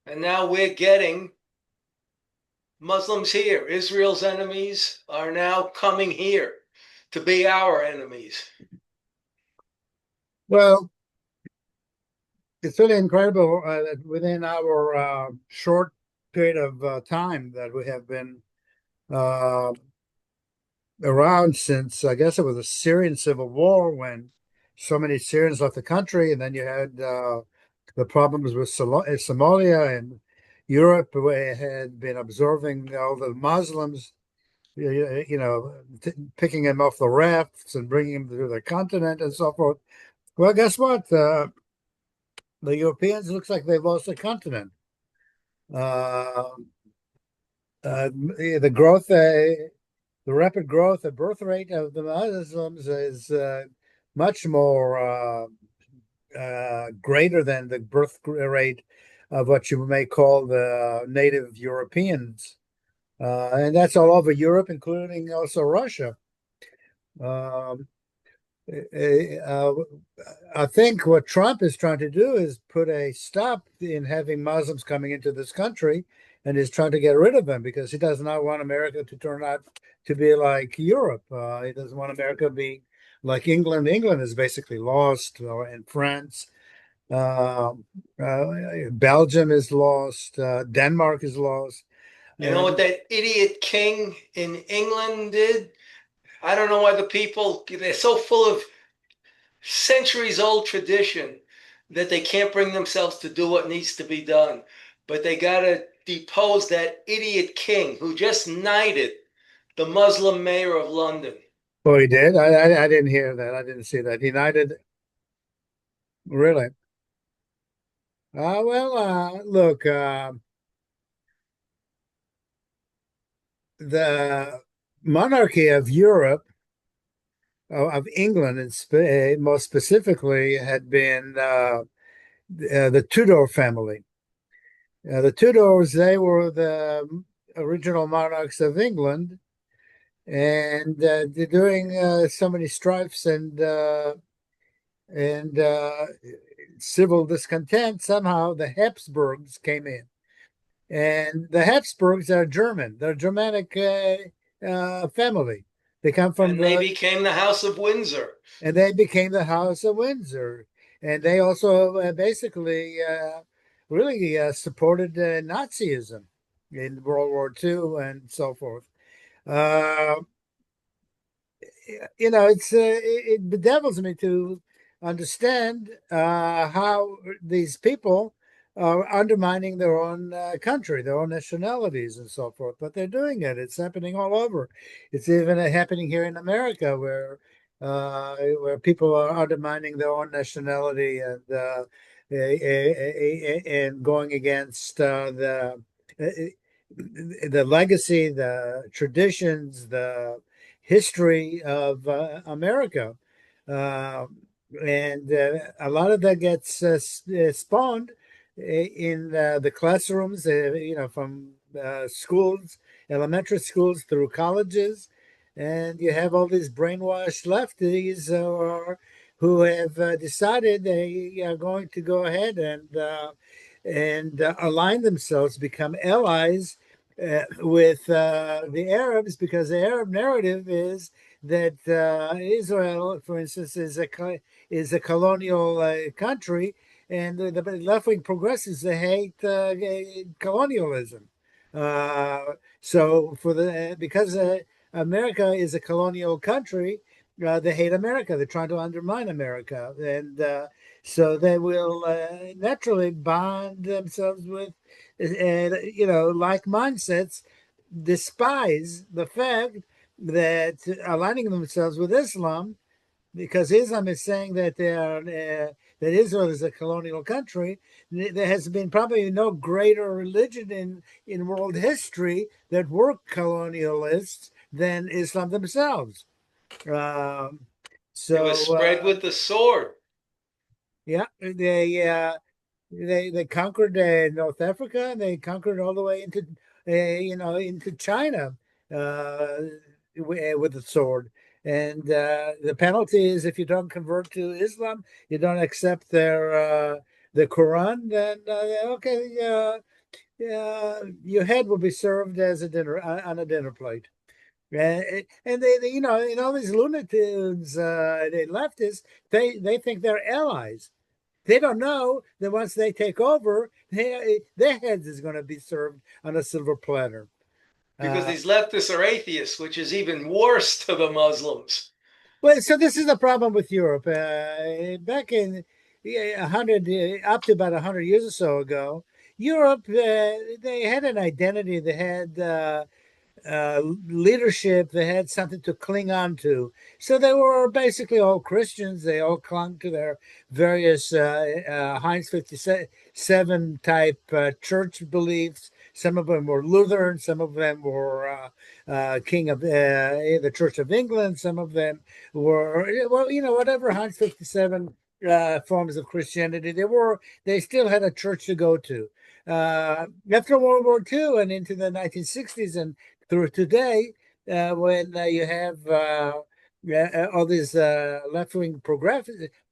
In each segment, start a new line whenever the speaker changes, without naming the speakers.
And now we're getting Muslims here. Israel's enemies are now coming here to be our enemies.
Well, it's really incredible that within our short period of time that we have been uh, around since, I guess it was the Syrian civil war when so many Syrians left the country, and then you had the problems with Somalia and Europe, where had been observing all the Muslims, picking them off the rafts and bringing them to the continent and so forth. Well, guess what? The Europeans looks like they've lost the continent. Uh, the growth, the rapid growth, the birth rate of the Muslims is much more greater than the birth rate of what you may call the native Europeans. And that's all over Europe, including also Russia. Um, uh, I think what Trump is trying to do is put a stop in having Muslims coming into this country and is trying to get rid of them because he does not want America to turn out to be like Europe. He doesn't want America to be like England. England is basically lost, and France. Uh, Belgium is lost. Denmark is lost.
You know what
And
that idiot king in England did? I don't know why the people, they're so full of centuries old tradition that they can't bring themselves to do what needs to be done. But they got to depose that idiot king who just knighted the Muslim mayor of London.
oh, he did. I didn't hear that. I didn't see that. United, really. Look, the monarchy of Europe, of England, and most specifically, had been the Tudor family. The Tudors, they were the original monarchs of England, and during so many strifes and civil discontent, somehow the Habsburgs came in. And the Habsburgs are German. They're a Germanic family. They come from
And they became the House of Windsor.
and they became the House of Windsor. And they also basically really supported Nazism in World War II and so forth. Uh, it bedevils me to understand how these people are undermining their own country, their own nationalities, and so forth. But they're doing it. It's happening all over. It's even happening here in America, where people are undermining their own nationality and going against the legacy, the traditions, the history of America. Uh, and a lot of that gets spawned in the classrooms, from schools, elementary schools through colleges. And you have all these brainwashed lefties who have decided they are going to go ahead and align themselves, become allies with the Arabs, because the Arab narrative is that Israel, for instance, is a colonial country, and the left-wing progressives, they hate colonialism. Uh, so for the because America is a colonial country, they hate America. They're trying to undermine America, and so they will naturally bond themselves with, like mindsets, despise the fact that aligning themselves with Islam, because Islam is saying that that Israel is a colonial country. There has been probably no greater religion in world history that were colonialists than Islam themselves. Um,
It was
so
spread with the sword.
yeah, they conquered North Africa, and they conquered all the way into China uh, with the sword. And the penalty is, if you don't convert to Islam, you don't accept the Quran, then okay, your head will be served as a dinner on a dinner plate. And they you know, and all these lunatics, the leftists, they think they're allies. They don't know that once they take over, their heads is going to be served on a silver platter.
because
Uh,
these leftists are atheists, which is even worse to the Muslims.
well, so this is the problem with Europe. Back in, yeah, 100, up to about 100 years or so ago, Europe, they had an identity. They had leadership. They had something to cling on to. So they were basically all Christians. They all clung to their various Heinz 57 type church beliefs. Some of them were Lutheran. Some of them were King of the Church of England. Some of them were, well, whatever Heinz 57 forms of Christianity they were. They still had a church to go to. After World War II and into the 1960s and through today, when you have all this left-wing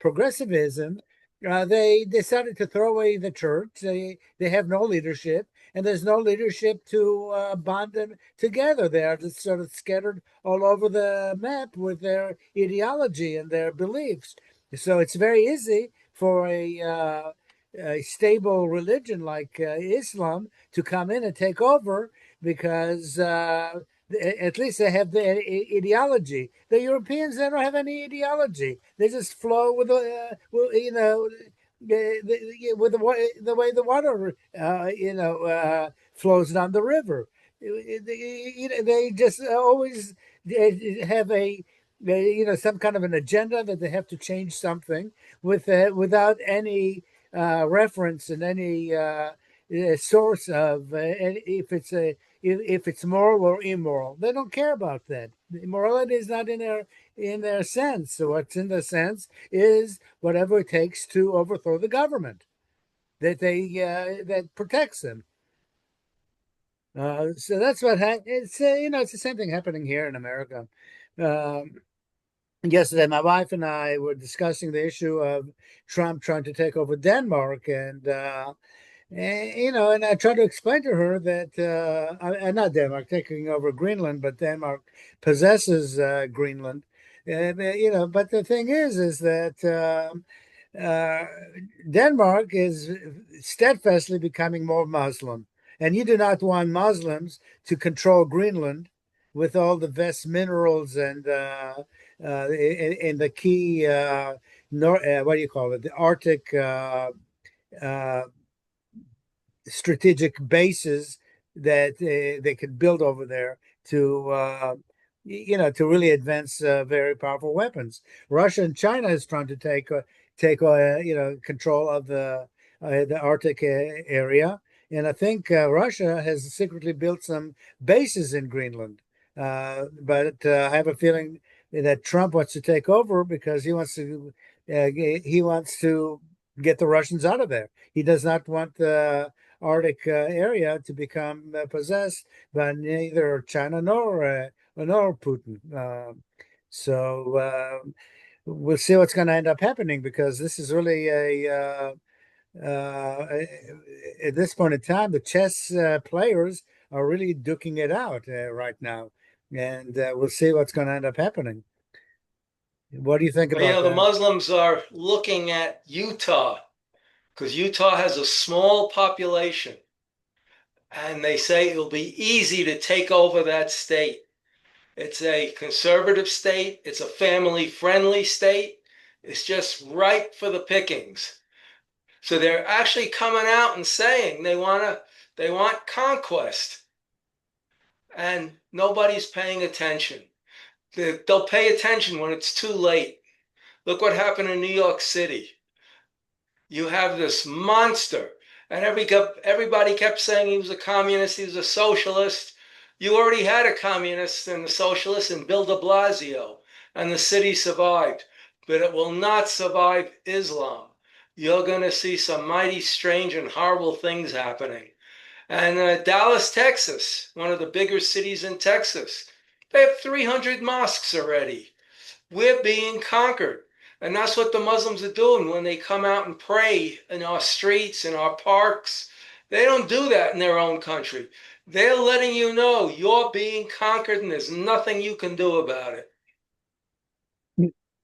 progressivism, they decided to throw away the church. They have no leadership, and there's no leadership to bond them together. They are just sort of scattered all over the map with their ideology and their beliefs. So it's very easy for a stable religion like Islam to come in and take over because at least they have the ideology. The Europeans, they don't have any ideology. They just flow with with the way the water flows down the river. They just always have some kind of an agenda that they have to change something without any reference and any source of if it's moral or immoral. They don't care about that. Morality is not in their sense. So what's in their sense is whatever it takes to overthrow the government that protects them. So that's it's it's the same thing happening here in America. Um, Yesterday, my wife and I were discussing the issue of Trump trying to take over Denmark, and I tried to explain to her that not Denmark taking over Greenland, but Denmark possesses Greenland. But the thing is that uh, Denmark is steadfastly becoming more Muslim, and you do not want Muslims to control Greenland with all the vast minerals and in the key what do you call it? The Arctic uh, strategic bases that they could build over there to really advance very powerful weapons. Russia and China is trying to take control of the Arctic area, and I think Russia has secretly built some bases in Greenland. But I have a feeling that Trump wants to take over because he wants to get the Russians out of there. He does not want the Arctic area to become possessed by neither China nor Putin. So we'll see what's going to end up happening because this is really at this point in time, the chess players are really duking it out right now, and we'll see what's going to end up happening. What do you think
But
about
the
that?
Muslims are looking at Utah because Utah has a small population, and they say it'll be easy to take over that state. It's a conservative state, it's a family friendly state. It's just ripe for the pickings. So they're actually coming out and saying they want conquest, and nobody's paying attention. They'll pay attention when it's too late. Look what happened in New York City. You have this monster, and everybody kept saying he was a communist, he was a socialist. You already had a communist and a socialist in Bill de Blasio, and the city survived, but it will not survive Islam. You're going to see some mighty strange and horrible things happening. And Dallas, Texas, one of the bigger cities in Texas, they have 300 mosques already. We're being conquered. And that's what the Muslims are doing when they come out and pray in our streets, in our parks. They don't do that in their own country. They're letting you know you're being conquered and there's nothing you can do about it.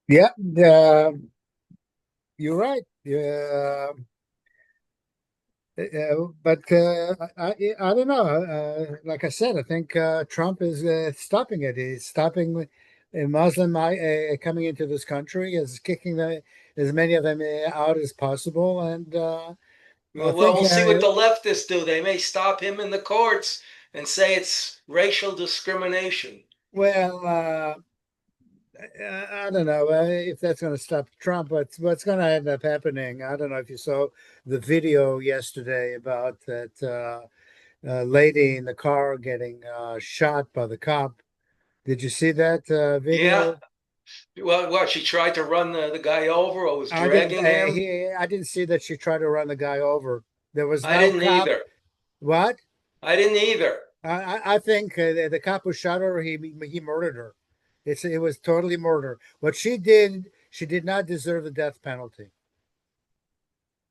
Yeah, you're right. Yeah, but I don't know. Like I said, I think Trump is stopping it. He's stopping a Muslim coming into this country, is kicking as many of them out as possible, and I
Well,
think
we'll see what the leftists do. They may stop him in the courts and say it's racial discrimination.
well. I don't know if that's going to stop Trump, but what's going to end up happening? I don't know if you saw the video yesterday about that lady in the car getting shot by the cop. Did you see that
Yeah.
video?
Well, she tried to run the guy over or was dragging him.
I didn't see that she tried to run the guy over. There was
I
no
didn't
cop.
either.
What?
I didn't either.
I think the cop who shot her, he murdered her. It was totally murder. What she did not deserve the death penalty.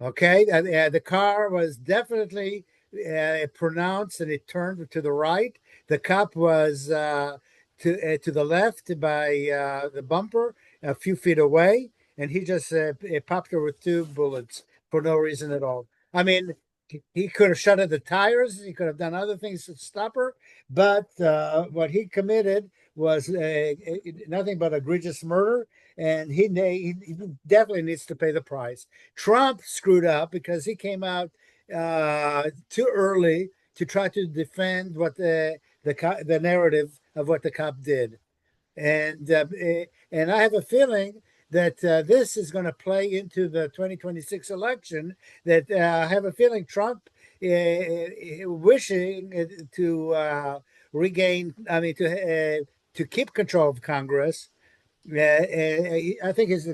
Okay, the car was definitely pronounced, and it turned to the right. The cop was to the left by the bumper, a few feet away, and he just popped her with two bullets for no reason at all. I mean, he could have shut at the tires. He could have done other things to stop her, but what he committed was nothing but egregious murder, and he definitely needs to pay the price. Trump screwed up because he came out too early to try to defend what the narrative of what the cop did, and I have a feeling that this is going to play into the 2026 election. That I have a feeling Trump wishing to regain, I mean, to keep control of Congress. I think he's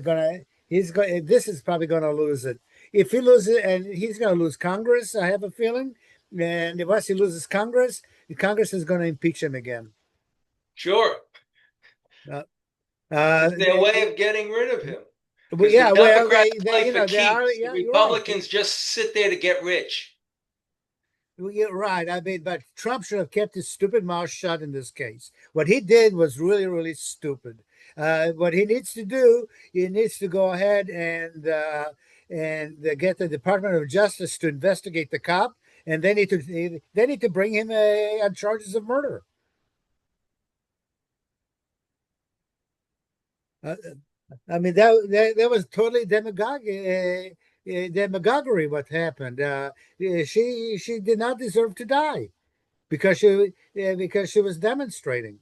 going. This is probably going to lose it. If he loses it, and he's going to lose Congress, I have a feeling. And once he loses Congress, Congress is going to impeach him again.
Sure.
Uh, uh,
It's their way of getting rid of him. Because the
yeah, well,
Democrats play
you
for
know, they are.
keeps. The
Yeah, you're right.
Republicans just sit there to get rich.
You're right. I mean, but Trump should have kept his stupid mouth shut in this case. What he did was really, really stupid. What he needs to do, he needs to go ahead and get the Department of Justice to investigate the cop, and they need to bring him on charges of murder. Uh, I mean, that was totally demagoguery what happened. She did not deserve to die because she was demonstrating.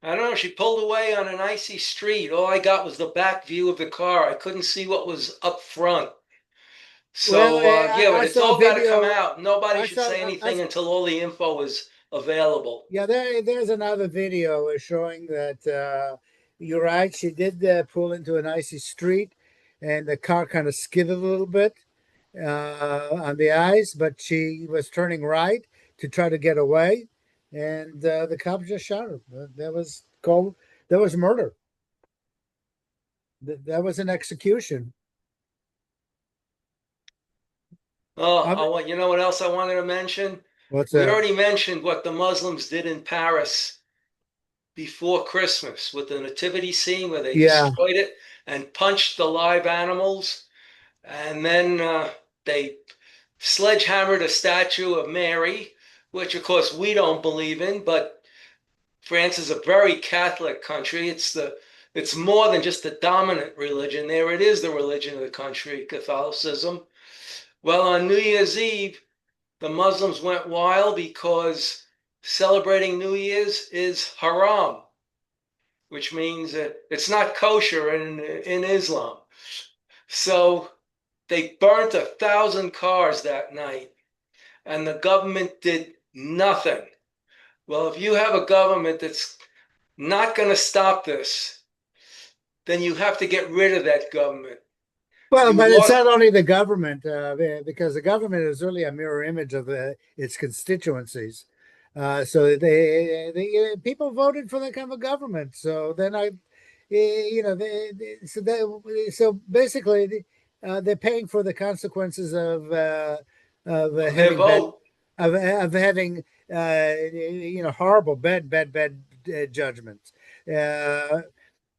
I don't know. She pulled away on an icy street. All I got was the back view of the car. I couldn't see what was up front.
Well,
So, yeah, but
I
it's
saw a
all got to come
video.
out. Nobody
I
should
saw
say anything until all the info is available.
yeah. There's another video showing that you're right. She did pull into an icy street, and the car kind of skidded a little bit on the ice, but she was turning right to try to get away, and the cop just shot her. That was cold. That was murder. That was an execution.
Oh,
Um,
you know what else I wanted to mention?
what's
We
that?
already mentioned what the Muslims did in Paris before Christmas with the nativity scene where they
Yeah.
destroyed it and punched the live animals. And then they sledgehammered a statue of Mary, which of course we don't believe in, but France is a very Catholic country. It's more than just the dominant religion there. It is the religion of the country, Catholicism. Well, on New Year's Eve, the Muslims went wild because celebrating New Year's is haram, which means it's not kosher in Islam. So they burnt 1,000 cars that night, and the government did nothing. Well, if you have a government that's not going to stop this, then you have to get rid of that government.
Well,
You
but it's
lost.
not only the government, because the government is really a mirror image of its constituencies. So people voted for that kind of a government. So then so basically, they're paying for the consequences of
Their
having bad
vote.
of having horrible bad judgments. Uh,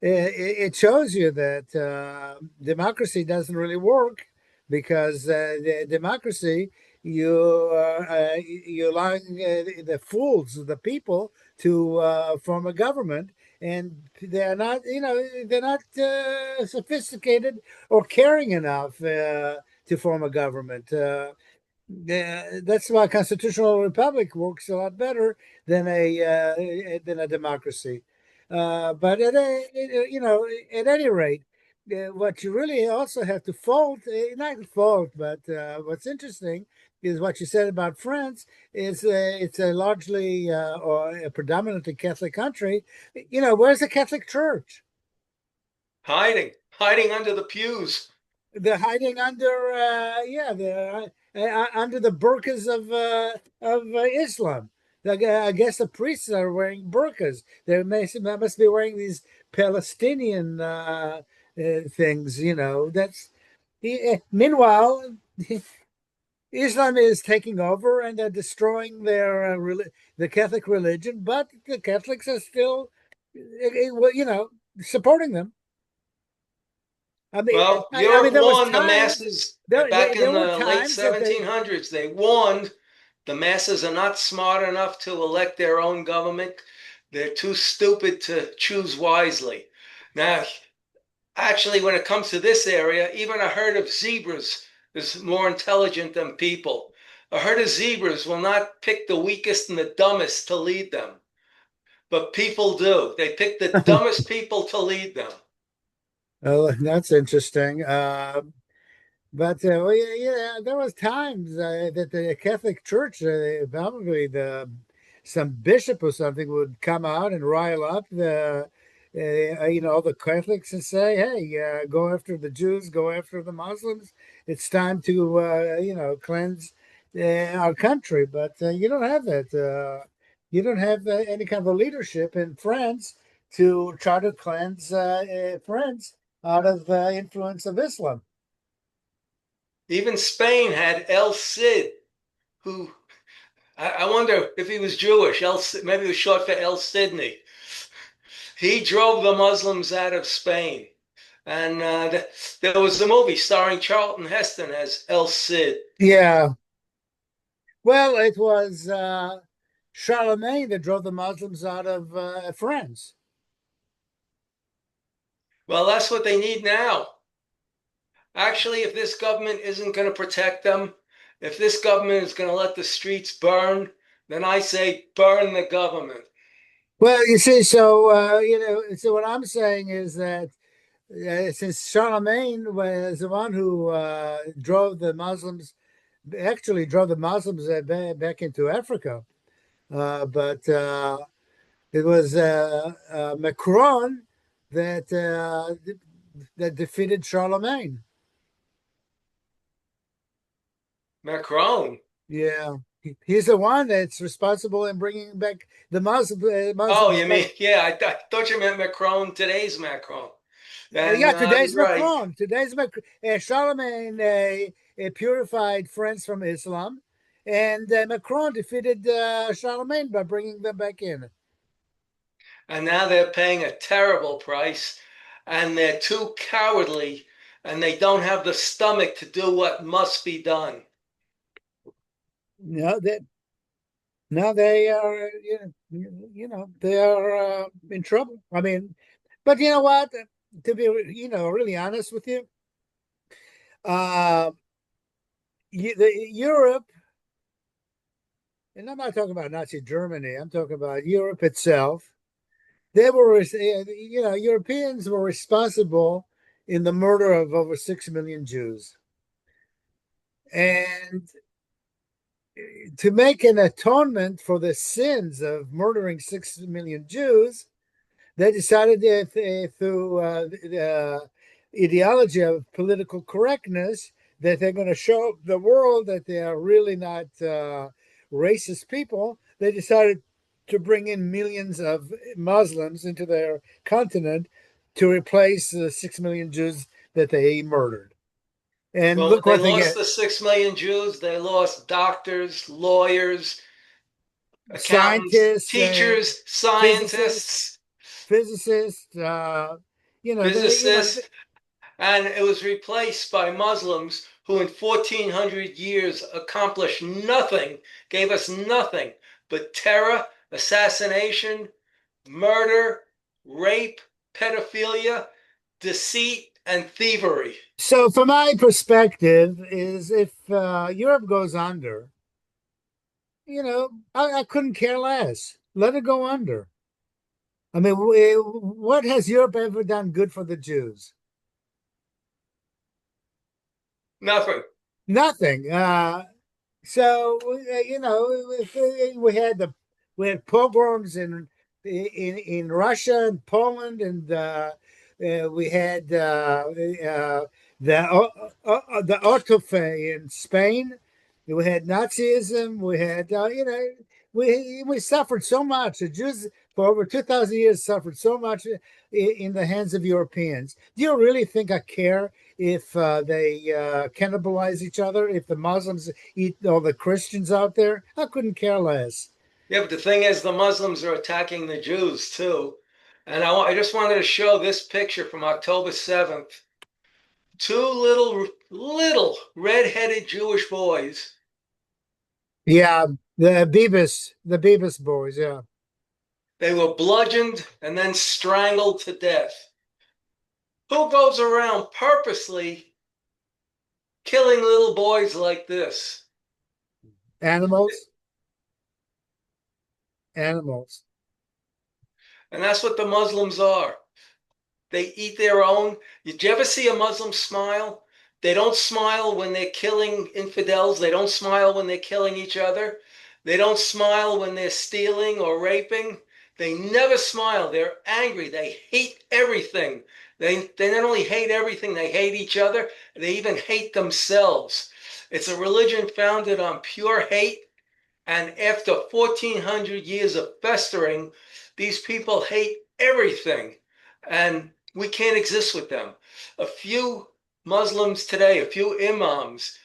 it shows you that democracy doesn't really work because the democracy you allowing the fools, the people, to form a government, and they're not they're not sophisticated or caring enough to form a government. That's why a constitutional republic works a lot better than a democracy. But at any rate, what you really also have to fault, not fault, but what's interesting is what you said about France. Is it's a largely or a predominantly Catholic country. Where's the Catholic Church?
Hiding under the pews.
They're hiding under, they're under the burqas of Islam. I guess the priests are wearing burqas. They must be wearing these Palestinian things. Meanwhile, Islam is taking over and they're destroying the Catholic religion, but the Catholics are still, supporting them.
Well,
I mean,
Europe
there was
warned the
times
masses
there,
back
there
in
there were
the late
times that they
1700s. They warned the masses are not smart enough to elect their own government. They're too stupid to choose wisely. Now, actually, when it comes to this area, even a herd of zebras is more intelligent than people. A herd of zebras will not pick the weakest and the dumbest to lead them, but people do. They pick the dumbest people to lead them.
oh, that's interesting. Well, yeah, there was times that the Catholic Church, probably some bishop or something would come out and rile up all the Catholics and say, "Hey, go after the Jews, go after the Muslims. It's time to, cleanse our country." But you don't have that. You don't have any kind of a leadership in France to try to cleanse France out of the influence of Islam.
Even Spain had El Cid, who I wonder if he was Jewish. Maybe it was short for El Sidney. He drove the Muslims out of Spain. And there was a movie starring Charlton Heston as El Cid.
Yeah. Well, it was Charlemagne that drove the Muslims out of France.
Well, that's what they need now. Actually, if this government isn't going to protect them, if this government is going to let the streets burn, then I say burn the government.
Well, you see, so what I'm saying is that since Charlemagne was the one who actually drove the Muslims back into Africa, but it was Macron that that defeated Charlemagne.
Macron.
Yeah, he's the one that's responsible in bringing back the
Oh,
Muslims
you
back.
mean, yeah, I thought you meant Macron, today's Macron. And
Yeah, today's
you're right.
Macron. Charlemagne purified France from Islam, and Macron defeated Charlemagne by bringing them back in.
And now they're paying a terrible price, and they're too cowardly, and they don't have the stomach to do what must be done.
No, that now they are, they are in trouble. I mean, but you know what? To be, really honest with you, uh, Europe, and I'm not talking about Nazi Germany. I'm talking about Europe itself. Europeans were responsible in the murder of over 6 million Jews, and to make an atonement for the sins of murdering 6 million Jews, they decided that through the ideology of political correctness that they're going to show the world that they are really not racist people. They decided to bring in millions of Muslims into their continent to replace the 6 million Jews that they murdered. And
Well, when
look
they
what they
lost
get.
the 6 million Jews, they lost doctors, lawyers, accountants,
Scientists,
teachers,
physicists,
scientists,
physicists,
physicists, and it was replaced by Muslims who in 1400 years accomplished nothing, gave us nothing but terror, assassination, murder, rape, pedophilia, deceit, and thievery.
so from my perspective is if Europe goes under, I couldn't care less. Let it go under. I mean, what has Europe ever done good for the Jews?
Nothing.
Nothing. So we had pogroms in Russia and Poland, and we had the Autofe in Spain. We had Nazism. We had we suffered so much. The Jews for over 2,000 years suffered so much in the hands of Europeans. Do you really think I care if they cannibalize each other? If the Muslims eat all the Christians out there? I couldn't care less.
Yeah, but the thing is, the Muslims are attacking the Jews too. And I just wanted to show this picture from October 7th. Two little red-headed Jewish boys.
Yeah, the Beavis boys. Yeah,
They were bludgeoned and then strangled to death. Who goes around purposely killing little boys like this?
animals, animals.
And that's what the Muslims are. They eat their own. Did you ever see a Muslim smile? They don't smile when they're killing infidels. They don't smile when they're killing each other. They don't smile when they're stealing or raping. They never smile. They're angry. They hate everything. They not only hate everything, they hate each other. They even hate themselves. It's a religion founded on pure hate. And after 1400 years of festering, these people hate everything. And we can't exist with them. A few Muslims today, a few imams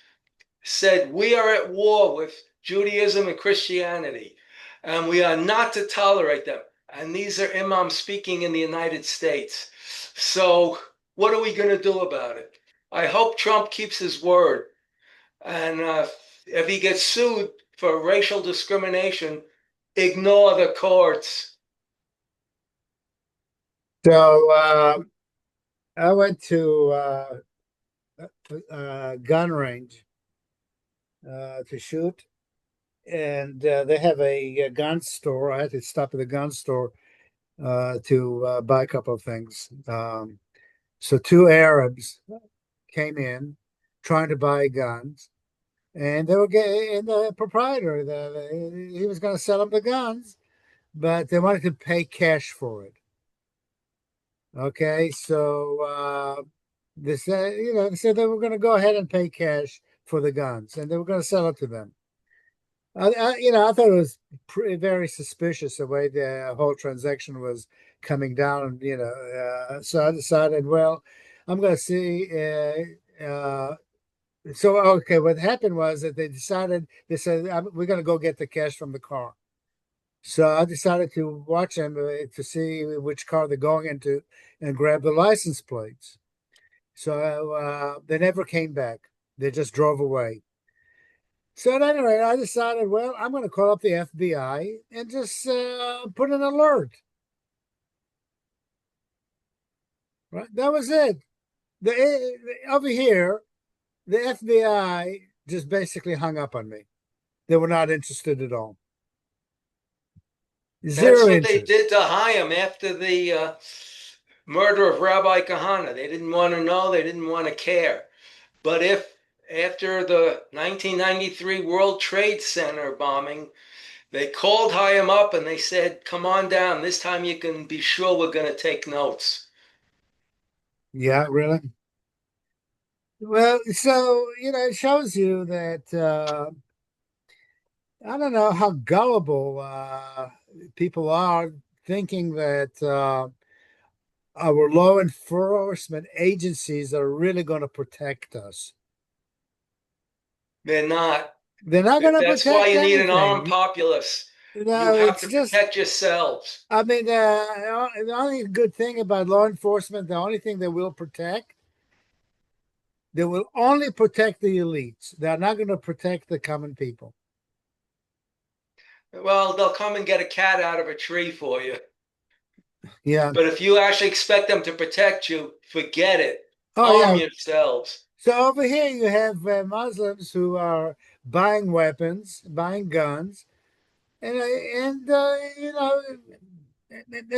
said, we are at war with Judaism and Christianity, and we are not to tolerate them. And these are imams speaking in the United States. So, what are we going to do about it? I hope Trump keeps his word. And if he gets sued for racial discrimination, ignore the courts.
So I went to gun range to shoot, and they have a gun store. I had to stop at the gun store to buy a couple of things. So two Arabs came in trying to buy guns, and they were getting and the proprietor, he was going to sell them the guns, but they wanted to pay cash for it. Okay, so they said they were going to go ahead and pay cash for the guns, and they were going to sell it to them. I thought it was very suspicious the way the whole transaction was coming down. So I decided, well, I'm going to see. So okay, what happened was that they said we're going to go get the cash from the car. So I decided to watch them to see which car they're going into and grab the license plates. So they never came back. They just drove away. So at any rate, I decided, well, I'm going to call up the FBI and just put an alert. Right, that was it. Over here, the FBI just basically hung up on me. They were not interested at all.
That's
Zero
what they
interest.
did to Chaim after the murder of Rabbi Kahana. They didn't want to know, they didn't want to care. But if after the 1993 World Trade Center bombing, they called Chaim up and they said, come on down. This time you can be sure we're going to take notes.
Yeah, really. Well, so it shows you that I don't know how gullible people are, thinking that our law enforcement agencies are really going to protect us.
They're not.
They're not going to
That's why
protect
you need an armed
anything.
populace. You
No,
have
it's
to
just,
protect yourselves.
I mean, the only good thing about law enforcement, the only thing they will protect, they will only protect the elites. They're not going to protect the common people.
Well, they'll come and get a cat out of a tree for you.
Yeah.
But if you actually expect them to protect you, forget it.
Oh,
Arm
yeah.
yourselves.
So over here you have Muslims who are buying weapons, buying guns, and and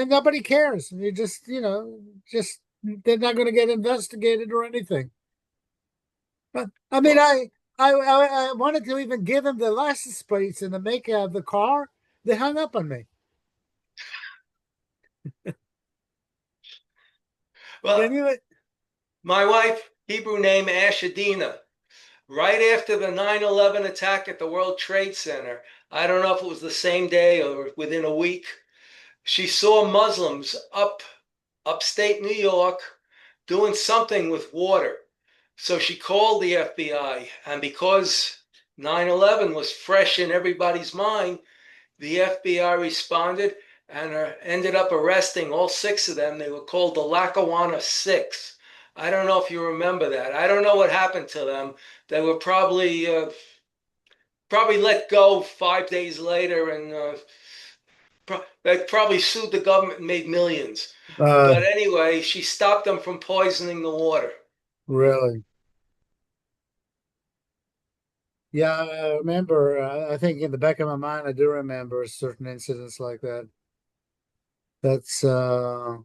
nobody cares. You just, just they're not going to get investigated or anything. But I mean,
Well,
I wanted to even give them the license plates and the make of the car. They hung up on me. Can
well,
you?
my wife, Hebrew name Ashadina, right after the 9/11 attack at the World Trade Center, I don't know if it was the same day or within a week, she saw Muslims upstate New York doing something with water. So she called the FBI, and because 9/11 was fresh in everybody's mind, the FBI responded and ended up arresting all six of them. They were called the Lackawanna Six. I don't know if you remember that. I don't know what happened to them. They were probably let go 5 days later, and they probably sued the government and made millions.
Uh,
But anyway, she stopped them from poisoning the water.
really? Yeah, I remember. I think in the back of my mind, I do remember certain incidents like that. That's yeah,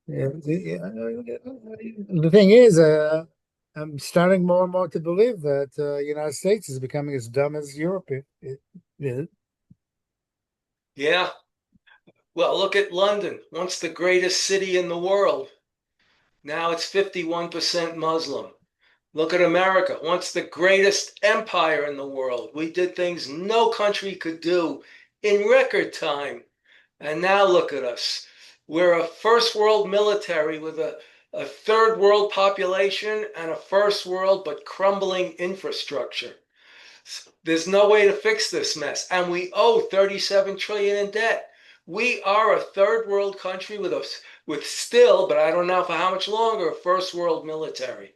the thing is, I'm starting more and more to believe that United States is becoming as dumb as Europe. It,
Yeah. Well, look at London, once the greatest city in the world. Now it's 51% Muslim. Look at America, once the greatest empire in the world. We did things no country could do in record time. And now look at us. We're a first world military with a third world population and a first world but crumbling infrastructure. There's no way to fix this mess. And we owe 37 trillion in debt. We are a third world country with still, but I don't know for how much longer, a first world military.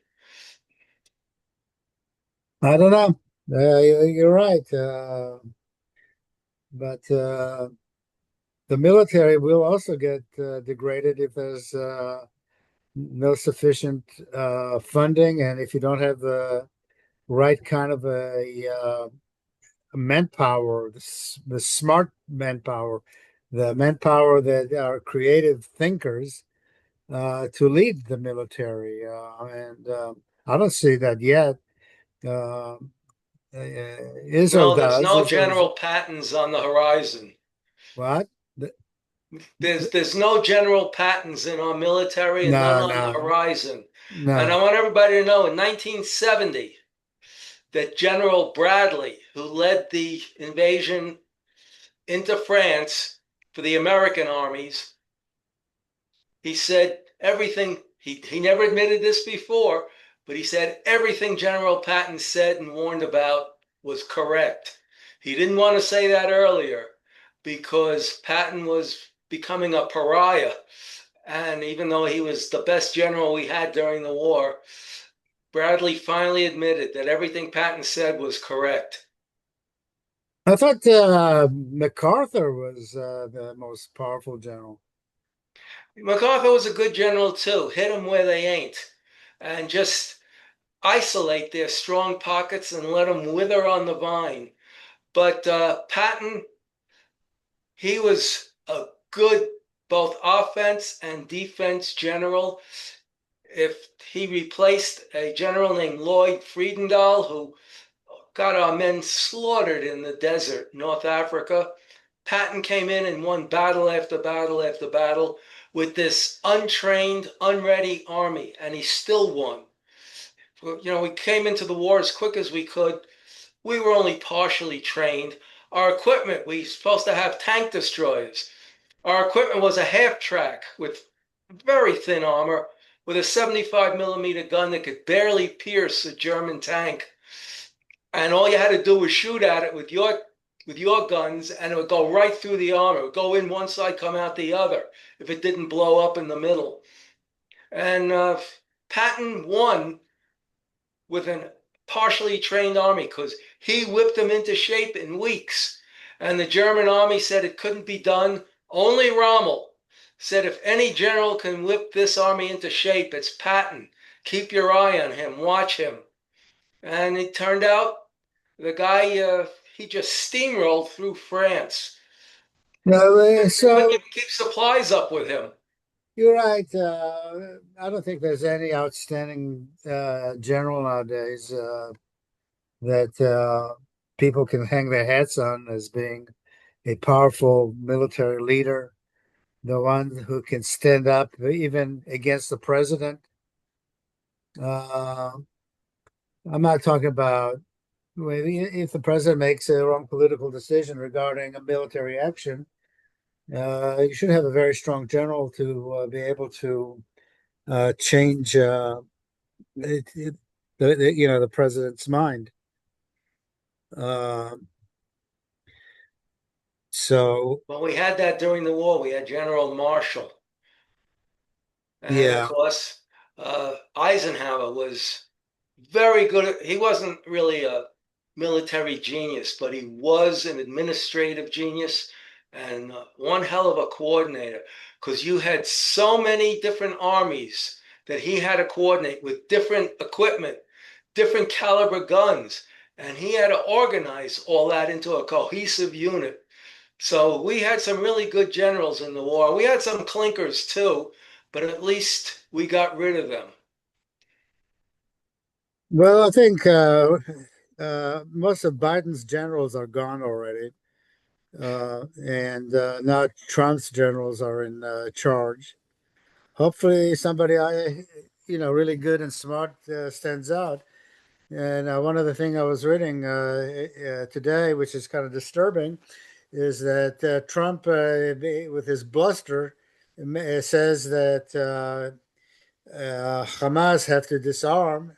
I don't know. You're right, but the military will also get degraded if there's no sufficient funding, and if you don't have the right kind of a manpower, the smart manpower, the manpower that are creative thinkers to lead the military. And I don't see that yet. Uh, Israel
No, there's
does.
no
Israel's
General Patton's on the horizon.
what? The,
There's no General Pattons in our military and none
no,
on the
no,
horizon. And I
no.
want everybody to know in 1970 that General Bradley, who led the invasion into France for the American armies, he said everything, he never admitted this before, but he said everything General Patton said and warned about was correct. He didn't want to say that earlier because Patton was becoming a pariah. And even though he was the best general we had during the war, Bradley finally admitted that everything Patton said was correct.
I thought MacArthur was the most powerful general.
MacArthur was a good general too. Hit them where they ain't, and just isolate their strong pockets and let them wither on the vine. But Patton, he was a good both offense and defense general. If he replaced a general named Lloyd Friedendahl, who got our men slaughtered in the desert, North Africa, Patton came in and won battle after battle after battle with this untrained, unready army, and he still won. We came into the war as quick as we could. We were only partially trained. Our equipment, we were supposed to have tank destroyers. Our equipment was a half track with very thin armor with a 75 millimeter gun that could barely pierce a German tank. and all you had to do was shoot at it with your guns, and it would go right through the armor. It would go in one side, come out the other, if it didn't blow up in the middle. And Patton won with a partially trained army because he whipped them into shape in weeks. And the German army said it couldn't be done. Only Rommel said, if any general can whip this army into shape, it's Patton. Keep your eye on him, watch him. And it turned out the guy, he just steamrolled through France.
No,
Couldn't
so
even keep supplies up with him.
you're right. I don't think there's any outstanding general nowadays that people can hang their hats on as being a powerful military leader, the one who can stand up even against the president. Uh, I'm not talking about if the president makes a wrong political decision regarding a military action. You should have a very strong general to be able to change the president's mind. Uh, so
Well, we had that during the war. We had General Marshall. And of
yeah,
course, Eisenhower was very good he wasn't really a military genius, but he was an administrative genius and one hell of a coordinator because you had so many different armies that he had to coordinate with different equipment, different caliber guns, and he had to organize all that into a cohesive unit. So we had some really good generals in the war. We had some clinkers too, but at least we got rid of them.
well, I think most of Biden's generals are gone already, and now Trump's generals are in charge. Hopefully, somebody really good and smart stands out. And one other thing I was reading today, which is kind of disturbing, is that Trump, with his bluster, says that Hamas have to disarm,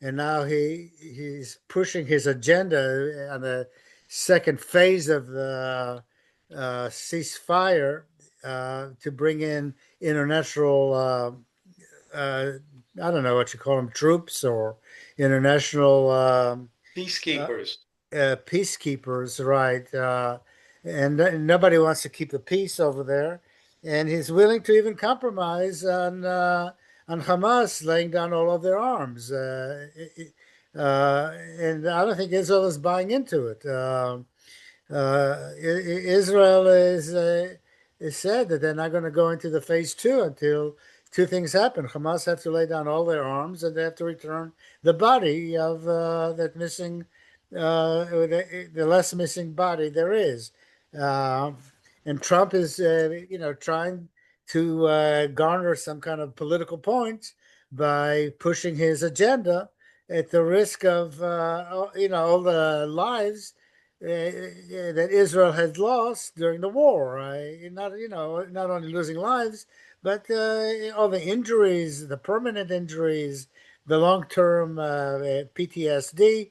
and now he's pushing his agenda on the second phase of the ceasefire to bring in international I don't know what you call them, troops or international uh,
Peacekeepers.
peacekeepers, right? And nobody wants to keep the peace over there, and he's willing to even compromise on Hamas laying down all of their arms. And I don't think Israel is buying into it. Israel is said that they're not going to go into the phase two until two things happen. Hamas have to lay down all their arms, and they have to return the body of that missing, the less missing body there is. Uh, and Trump is, trying to garner some kind of political points by pushing his agenda at the risk of, all the lives that Israel had lost during the war. Not only losing lives, but all the injuries, the permanent injuries, the long-term PTSD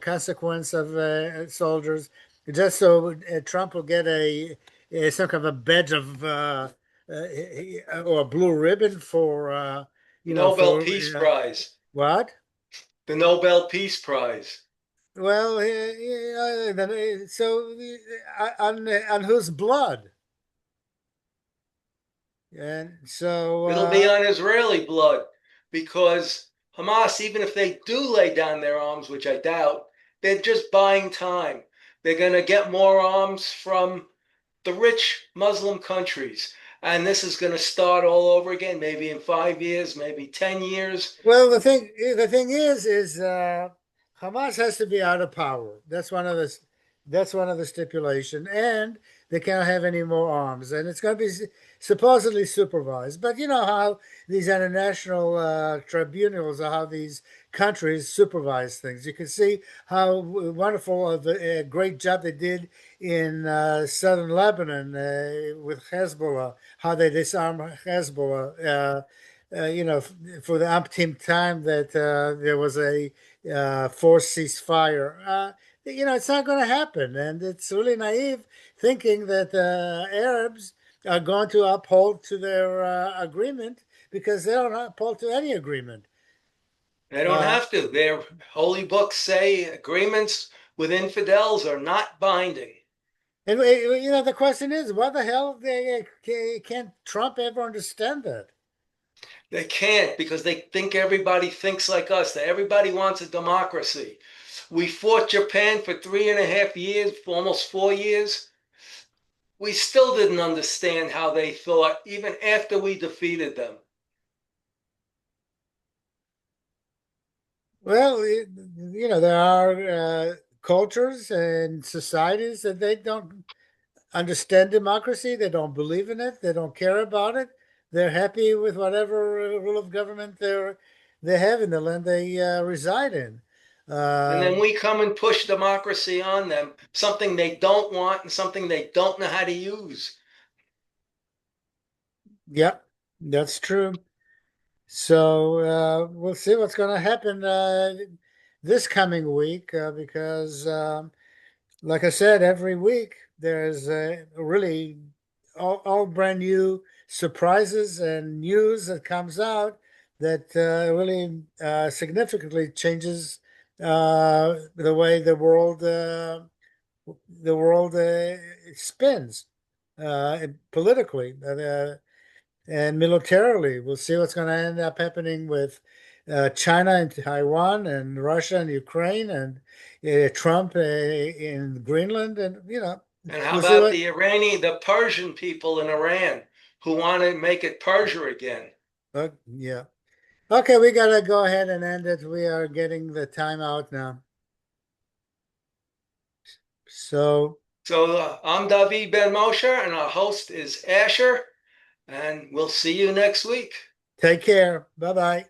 consequence of soldiers. Just so Trump will get some kind of a badge of or a blue ribbon for
Nobel
for
Peace Prize.
what?
The Nobel Peace Prize.
Well, so on whose blood? And so,
It'll be on Israeli blood because Hamas, even if they do lay down their arms, which I doubt, they're just buying time. They're going to get more arms from the rich Muslim countries. And this is going to start all over again, maybe in 5 years, maybe 10 years.
well, the thing is Hamas has to be out of power. That's one of the stipulation, and they can't have any more arms, and it's going to be supposedly supervised. But you know how these international tribunals or how these countries supervise things. You can see how wonderful of a great job they did in southern Lebanon with Hezbollah, how they disarmed Hezbollah. For the umpteenth time that there was forced ceasefire. It's not going to happen, and it's really naive thinking that the Arabs are going to uphold to their agreement because they don't uphold to any agreement.
They don't
Uh,
have to. Their holy books say agreements with infidels are not binding.
and the question is, what the hell can't Trump ever understand that?
They can't because they think everybody thinks like us, that everybody wants a democracy. We fought Japan for 3.5 years, for almost 4 years. We still didn't understand how they thought, even after we defeated them.
Well, there are cultures and societies that they don't understand democracy. They don't believe in it. They don't care about it. They're happy with whatever rule of government they have in the land they reside in.
And
Uh,
then we come and push democracy on them, something they don't want and something they don't know how to use.
yeah, that's true. So we'll see what's going to happen this coming week because, like I said, every week there's really all brand new surprises and news that comes out that really significantly changes the way the world spins politically. And militarily. We'll see what's going to end up happening with China and Taiwan and Russia and Ukraine and Trump in Greenland. And,
And how
we'll see
about
what.
the Persian people in Iran who want to make it Persia again?
Yeah. Okay, we got to go ahead and end it. We are getting the time out now. So
So I'm David Ben Moshe, and our host is Asher, and we'll see you next week.
take care. Bye bye.